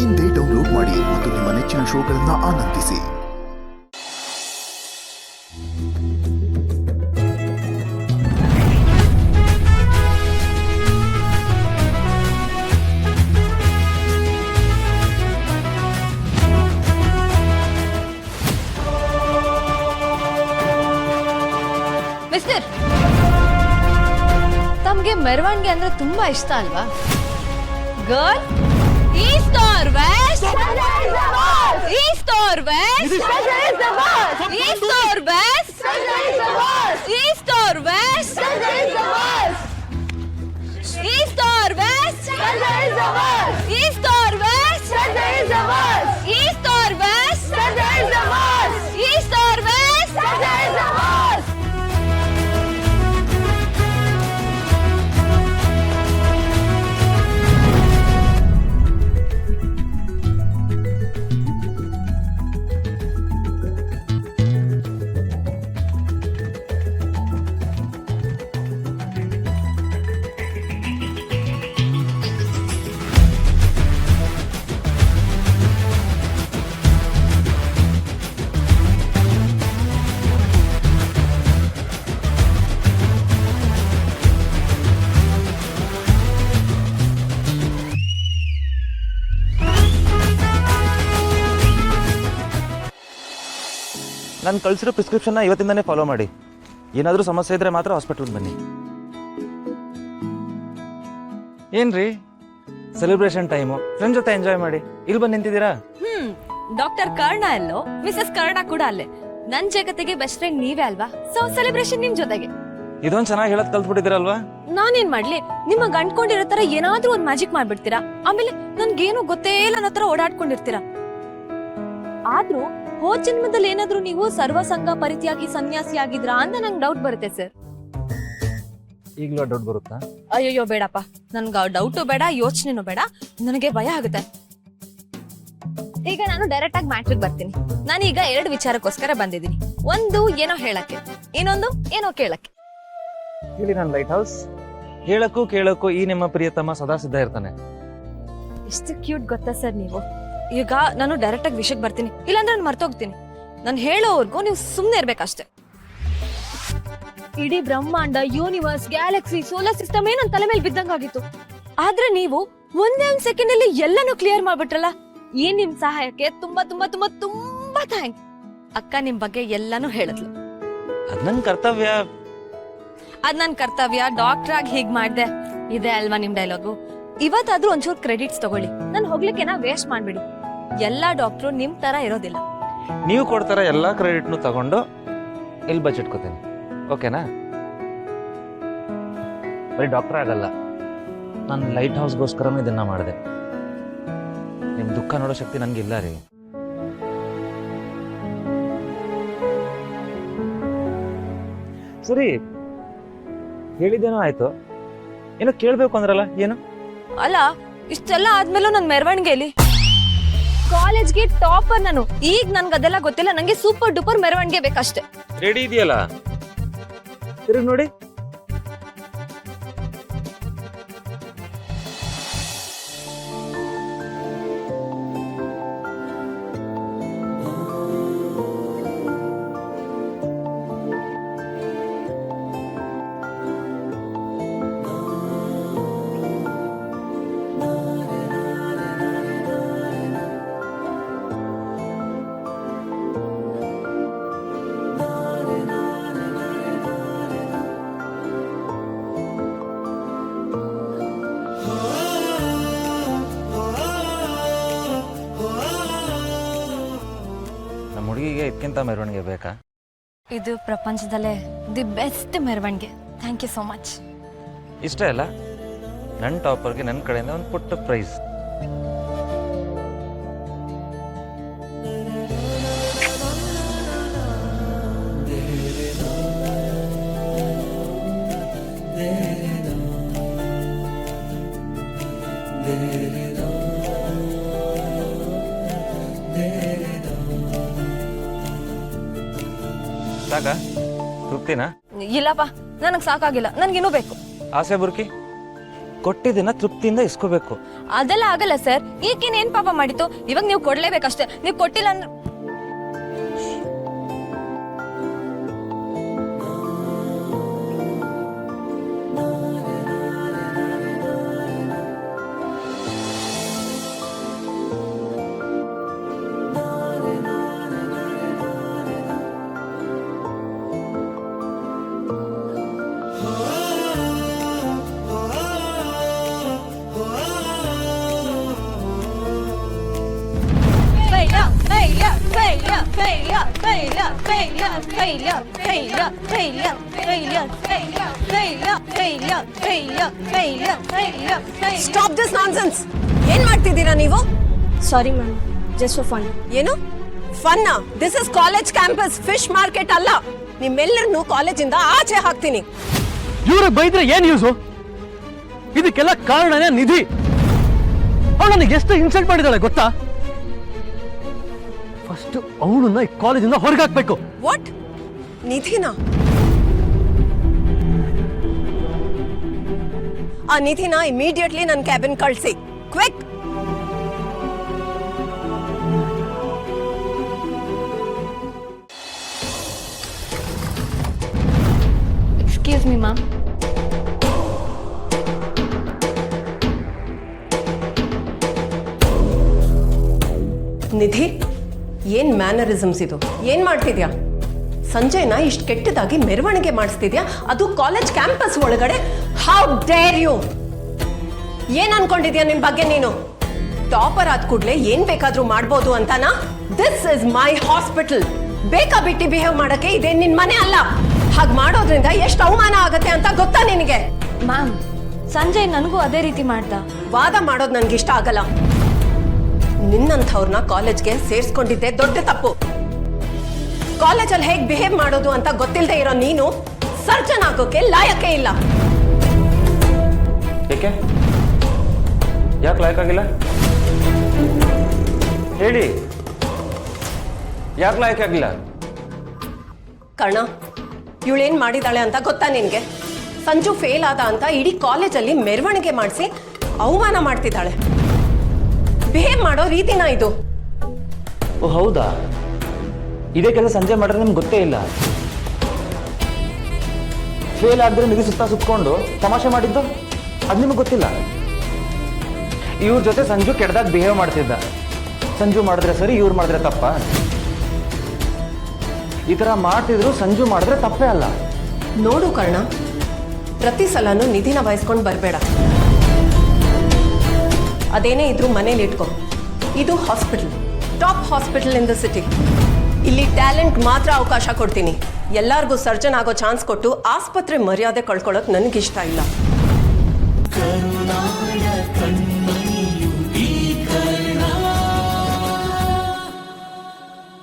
ಇಂದೇ ಡೌನ್ಲೋಡ್ ಮಾಡಿ ಮತ್ತು ನಿಮ್ಮ ನೆಚ್ಚಿನ ಶೋಗಳನ್ನು ಆನಂದಿಸಿ. ಮಿಸ್ಟರ್, ತಮ್ಗೆ ಮೆರವಣಿಗೆ ಅಂದ್ರೆ ತುಂಬಾ ಇಷ್ಟ ಅಲ್ವಾ? Girl, east or west? East or west? East or west? East or west? East or west? East or west? East or west? East or west? ನಾನು ಕಳಿಸಿರೋ ಪ್ರಿಸ್ಕ್ರಿಪ್ಷನ್ನ ಇವತ್ತಿಂದನೇ ಫಾಲೋ ಮಾಡಿ. ಏನಾದರೂ ಸಮಸ್ಯೆ ಇದ್ದರೆ ಮಾತ್ರ ಹಾಸ್ಪಿಟ್ಲಿಗೆ ಬನ್ನಿ. ಏನ್ರಿ ಸೆಲೆಬ್ರೇಷನ್ ಟೈಮು, ಫ್ರೆಂಡ್ ಜೊತೆ ಎಂಜಾಯ್ ಮಾಡಿ. ಇಲ್ಲಿ ಬಂದು ನಿಂತಿದ್ದೀರಾ? ಡಾಕ್ಟರ್ ಕರ್ಣ ಅಲ್ಲೋ, ಮಿಸಸ್ ಕರ್ಣ ಕೂಡ ಅಲ್ಲೇ. ನನ್ ಜಗತ್ತಿಗೆ ಬೆಸ್ಟ್ ಫ್ರೆಂಡ್ ನೀವೇ ಅಲ್ವಾ? ಸೊ ಸೆಲೆಬ್ರೇಷನ್ ನಿಮ್ ಜೊತೆಗೆ. ಇದೊಂದು ಚೆನ್ನಾಗಿ ಹೇಳೋದು ಕಲ್ತ್ಬಿಟ್ಟಿದ್ದೀರಲ್ವಾ? ನಾನೇನ್ ಮಾಡ್ಲಿ? ನಿಮ್ಮ ಗಂಡ್ಕೊಂಡಿರೋ ತರ ಏನಾದ್ರೂ ಒಂದ್ ಮ್ಯಾಜಿಕ್ ಮಾಡ್ಬಿಡ್ತೀರಾ, ಆಮೇಲೆ ನನ್ಗೇನು ಗೊತ್ತೇ ಇಲ್ಲ ಅನ್ನೋ ತರ ಓಡಾಡ್ಕೊಂಡಿರ್ತೀರಾ. ಆದ್ರೂ ಹೋದ್ ಜನ್ಮದಲ್ಲಿ ಏನಾದ್ರೂ ನೀವು ಸರ್ವಸಂಗ ಪರಿತ್ಯಾಗಿ ಸನ್ಯಾಸಿ ಆಗಿದ್ರಾ ಅಂತ ನಂಗೆ ಡೌಟ್ ಬರುತ್ತೆ ಸರ್. ಈಗಲೂ ಡೌಟ್ ಬರುತ್ತಾ? ಅಯ್ಯೋ ಬೇಡಪ್ಪ, ನನ್ಗ ಡೌಟು ಬೇಡ, ಯೋಚನೆನೂ ಬೇಡ, ನನಗೆ ಭಯ ಆಗುತ್ತೆ. ಈಗ ನಾನು ಡೈರೆಕ್ಟ್ ಆಗಿ ಮ್ಯಾಟ್ರಿಗೆ ಬರ್ತೀನಿ. ನಾನೀಗ 2 ವಿಚಾರಕ್ಕೋಸ್ಕರ ಬಂದಿದ್ದೀನಿ. ಒಂದು ಏನೋ ಹೇಳಕ್ಕೆ, ಇನ್ನೊಂದು ಏನೋ ಕೇಳಕ್ಕೆ. ಹೇಳಿ ನನ್ನ ಲೈಟ್ ಹೌಸ್. ಹೇಳಕ್ಕೂ ಕೇಳಕ್ಕೂ ಈ ನಿಮ್ಮ ಪ್ರಿಯತಮ ಸದಾ ಸಿದ್ಧ ಇರ್ತಾನೆ. ಎಷ್ಟು ಕ್ಯೂಟ್ ಗೊತ್ತಾ ಸರ್ ನೀವು. ಈಗ ನಾನು ಡೈರೆಕ್ಟ್ ಆಗಿ ವಿಷಯಕ್ಕೆ ಬರ್ತೀನಿ, ಇಲ್ಲಾಂದ್ರೆ ನಾನು ಮರ್ತೋಗ್ತೀನಿ. ನಾನು ಹೇಳೋವರೆಗೂ ನೀವು ಸುಮ್ಮನೆ ಇರ್ಬೇಕಷ್ಟೇ. ಇಡೀ ಬ್ರಹ್ಮಾಂಡ, ಯೂನಿವರ್ಸ್, ಗ್ಯಾಲಕ್ಸಿ, ಸೋಲಾರ್ ಸಿಸ್ಟಮ್ ನನ್ನ ತಲೆ ಮೇಲೆ ಬಿದ್ದಂಗಾಗಿತ್ತು. ಆದ್ರೆ ನೀವು ಒಂದೇ ಒಂದು ಸೆಕೆಂಡ್ ಅಲ್ಲಿ ಎಲ್ಲಾನು ಕ್ಲಿಯರ್ ಮಾಡ್ಬಿಟ್ರಲ್ಲ. ಈ ನಿಮ್ ಸಹಾಯಕ್ಕೆ ತುಂಬಾ ತುಂಬಾ ತುಂಬಾ ತುಂಬಾ ಥ್ಯಾಂಕ್ಸ್. ಅಕ್ಕ ನಿಮ್ ಬಗ್ಗೆ ಎಲ್ಲಾನು ಹೇಳಿದ್ಲು. ಅದ್ ನನ್ ಕರ್ತವ್ಯ. ಅದ್ ನನ್ ಕರ್ತವ್ಯ. ಡಾಕ್ಟರ್ ಆಗಿ ಹೀಗ್ ಮಾಡ್ದೆ, ಇದೆ ಅಲ್ವಾ ನಿಮ್ ಡೈಲಾಗು. ಇವತ್ತಾದ್ರೂ ಒಂಚೂರು ಕ್ರೆಡಿಟ್ಸ್ ತಗೊಳ್ಳಿ. ನಾನು ಹೋಗ್ಲಿಕ್ಕೆ ವೇಸ್ಟ್ ಮಾಡ್ಬಿಡಿ. ಎಲ್ಲಾ ಡಾಕ್ಟ್ರು ನಿಮ್ ತರ ಇರೋದಿಲ್ಲ. ನೀವು ಕೊಡ್ತಾರ ಎಲ್ಲಾ ಕ್ರೆಡಿಟ್ನು ತಗೊಂಡು ಇಲ್ಲಿ ಬಚ್ಚಿಟ್ಕೋತೀನಿ. ಓಕೆನಾ? ಬರೀ ಡಾಕ್ಟರ್ ಆಗಲ್ಲ, ನಾನು ಲೈಟ್ ಹೌಸ್ಗೋಸ್ಕರನೂ ಇದನ್ನ ಮಾಡಿದೆ. ನಿಮ್ ದುಃಖ ನೋಡೋ ಶಕ್ತಿ ನನ್ಗಿಲ್ಲ ರೀ. ಸರಿ, ಹೇಳಿದ್ದೇನೋ ಆಯ್ತು. ಏನೋ ಕೇಳ್ಬೇಕು ಅಂದ್ರಲ್ಲ, ಏನು? ಅಲ್ಲ, ಇಷ್ಟೆಲ್ಲ ಆದ್ಮೇಲೂ ನನ್ ಮೆರವಣಿಗೆಲಿ ಕಾಲೇಜ್ಗೆ ಟಾಪರ್ ನಾನು. ಈಗ ನನ್ಗೆ ಅದೆಲ್ಲ ಗೊತ್ತಿಲ್ಲ, ನಂಗೆ ಸೂಪರ್ ಡೂಪರ್ ಮೆರವಣಿಗೆ ಬೇಕಷ್ಟೇ. ರೆಡಿ ಇದೆಯಲ್ಲ, ತಿರುಗಿ ನೋಡಿ. ಹುಡುಗಿಗೆ ಇದಕ್ಕಿಂತ ಮೆರವಣಿಗೆ ಬೇಕಾ? ಇದು ಪ್ರಪಂಚದಲ್ಲೇ ದಿ ಬೆಸ್ಟ್ ಮೆರವಣಿಗೆ. Thank you so much. ಇಷ್ಟೇ ಅಲ್ಲ, ನನ್ನ ಟಾಪರ್ಗೆ ನನ್ನ ಕಡೆಯಿಂದ ಒಂದು ಪುಟ್ಟ ಪ್ರೈಸ್. ಸಾಕಾ? ತೃಪ್ತಿನಾ? ಇಲ್ಲಪ್ಪ, ನನಗೆ ಸಾಕಾಗಿಲ್ಲ, ನನಗಿನ್ನೂ ಬೇಕು. ಆಸೆ ಬುರ್ಕಿ? ಕೊಟ್ಟಿದ್ದನ್ನ ತೃಪ್ತಿಯಿಂದ ಇಸ್ಕೋಬೇಕು. ಅದೆಲ್ಲ ಆಗಲ್ಲ ಸರ್. ಈಗೇನೇನ್ ಪಾಪ ಮಾಡಿತ್ತು, ಇವಾಗ ನೀವು ಕೊಡ್ಲೇಬೇಕಷ್ಟೇ. ನೀವು ಕೊಟ್ಟಿಲ್ಲ ಅಂದ್ರೆ ಸ್ಟಾಪ್ ದಿಸ್ ನಾನ್ಸೆನ್ಸ್. ಏನ್ ಮಾಡ್ತಿದ್ದೀರಾ ನೀವು? Sorry ma'am, just for fun. ಏನು ಫನ್ನ? This is college campus, fish market ಅಲ್ಲ. ನಿಮ್ಮೆಲ್ಲರನ್ನು ಕಾಲೇಜಿಂದ ಆಚೆ ಹಾಕ್ತೀನಿ. ಇವ್ರಿಗೆ ಬೈದ್ರೆ ಏನ್ ಯೂಸು? ಇದಕ್ಕೆಲ್ಲ ಕಾರಣನೇ ನಿಧಿ. ಅವಳು ನನಗೆ ಎಷ್ಟು ಇನ್ಸಲ್ಟ್ ಮಾಡಿದಾಳೆ ಗೊತ್ತಾ? ಫಸ್ಟ್ ಅವಳನ್ನ ಈ ಕಾಲೇಜಿಂದ ಹೊರಗೆ ಹಾಕ್ಬೇಕು. ವಾಟ್? ನಿಧಿನ? ಆ ನಿಧಿನ ಇಮಿಡಿಯೇಟ್ಲಿ ನನ್ನ ಕ್ಯಾಬಿನ್ ಕಳಿಸಿ, quick. Excuse me ma'am. Nidhi, ಏನ್ ಮ್ಯಾನರಿಸಮ್ಸ್ ಇದು? ಏನ್ ಮಾಡ್ತಿದ್ಯಾ? ಸಂಜಯ್ನ ಇಷ್ಟು ಕೆಟ್ಟದಾಗಿ ಮೆರವಣಿಗೆ ಮಾಡಿಸ್ತಿದ್ಯಾ, ಅದು ಕಾಲೇಜ್ ಕ್ಯಾಂಪಸ್ ಒಳಗಡೆ. How dare you! ಏನ್ ಅನ್ಕೊಂಡಿದ್ಯಾ ನಿನ್ ಬಗ್ಗೆ ನೀನು? ಟಾಪರ್ ಆದ ಕೂಡ್ಲೆ ಏನ್ ಬೇಕಾದ್ರೂ ಮಾಡ್ಬೋದು ಅಂತಾನಾ? This is my hospital. ಬೇಕಾ ಬಿಟ್ಟಿ ಬಿಹೇವ್ ಮಾಡಕ್ಕೆ ಇದೇ ನಿನ್ ಮನೆ ಅಲ್ಲ. ಹಾಗೆ ಮಾಡೋದ್ರಿಂದ ಎಷ್ಟು ಅವಮಾನ ಆಗತ್ತೆ ಅಂತ ಗೊತ್ತಾ ನಿನಗೆ? ಮ್ಯಾಮ್, ಸಂಜಯ್ ನನಗೂ ಅದೇ ರೀತಿ ಮಾಡ್ದ. ವಾದ ಮಾಡೋದು ನನ್ಗೆ ಇಷ್ಟ ಆಗಲ್ಲ. ನಿನ್ನಂಥವ್ರನ್ನ ಕಾಲೇಜ್ಗೆ ಸೇರ್ಸ್ಕೊಂಡಿದ್ದೆ ದೊಡ್ಡ ತಪ್ಪು. ಕಾಲೇಜಲ್ಲಿ ಹೇಗೆ ಬಿಹೇವ್ ಮಾಡೋದು ಅಂತ ಗೊತ್ತಿಲ್ಲದೆ ಇರೋ ನೀನು ಸರ್ಜನ್ ಆಗೋಕೆ ಲಾಯಕ್ಕೆ ಇಲ್ಲ. ಏಕೆ? ಯಾಕೆ ಲಾಯಕ್ಕಾಗಿಲ್ಲ ಹೇಳಿ? ಯಾಕೆ ಲಾಯಕ್ಕಾಗಿಲ್ಲ? ಕರ್ಣ, ಇವಳೇನ್ ಮಾಡಿದಾಳೆ ಅಂತ ಗೊತ್ತಾ ನಿನ್ಗೆ? ಸಂಜು ಫೇಲ್ ಆದ ಅಂತ ಇಡೀ ಕಾಲೇಜಲ್ಲಿ ಮೆರವಣಿಗೆ ಮಾಡಿಸಿ ಅವಮಾನ ಮಾಡ್ತಿದ್ದಾಳೆ. ಬಿಹೇವ್ ಮಾಡೋ ರೀತಿನ ಇದು? ಓ ಹೌದಾ? ಇದೇ ಕೆಲಸ ಸಂಜೆ ಮಾಡಿದ್ರೆ ನಿಮ್ಗೆ ಗೊತ್ತೇ ಇಲ್ಲ. ಫೇಲ್ ಆಗಿದ್ರೆ ನಿಧಿ ಸುತ್ತ ಸುತ್ಕೊಂಡು ತಮಾಷೆ ಮಾಡಿದ್ದು ಅದು ನಿಮಗೆ ಗೊತ್ತಿಲ್ಲ. ಇವ್ರ ಜೊತೆ ಸಂಜು ಕೆಟ್ಟದಾಗ ಬಿಹೇವ್ ಮಾಡ್ತಿದ್ದ. ಸಂಜು ಮಾಡಿದ್ರೆ ಸರಿ, ಇವ್ರು ಮಾಡಿದ್ರೆ ತಪ್ಪ? ಈ ಥರ ಮಾಡ್ತಿದ್ರು ಸಂಜು ಮಾಡಿದ್ರೆ ತಪ್ಪೇ ಅಲ್ಲ. ನೋಡು ಕರ್ಣ, ಪ್ರತಿ ಸಲನೂ ನಿಧಿನ ವಹಿಸ್ಕೊಂಡು ಬರಬೇಡ. ಅದೇನೇ ಇದ್ರೂ ಮನೇಲಿ ಇಟ್ಕೋ. ಇದು hospital, top hospital in the city. ಇಲ್ಲಿ ಟ್ಯಾಲೆಂಟ್ ಮಾತ್ರ ಅವಕಾಶ ಕೊಡ್ತೀನಿ. ಎಲ್ಲರಿಗೂ ಸರ್ಜನ್ ಆಗೋ ಚಾನ್ಸ್ ಕೊಟ್ಟು ಆಸ್ಪತ್ರೆ ಮರ್ಯಾದೆ ಕಳ್ಕೊಳ್ಳೋಕೆ ನನಗಿಷ್ಟ ಇಲ್ಲ.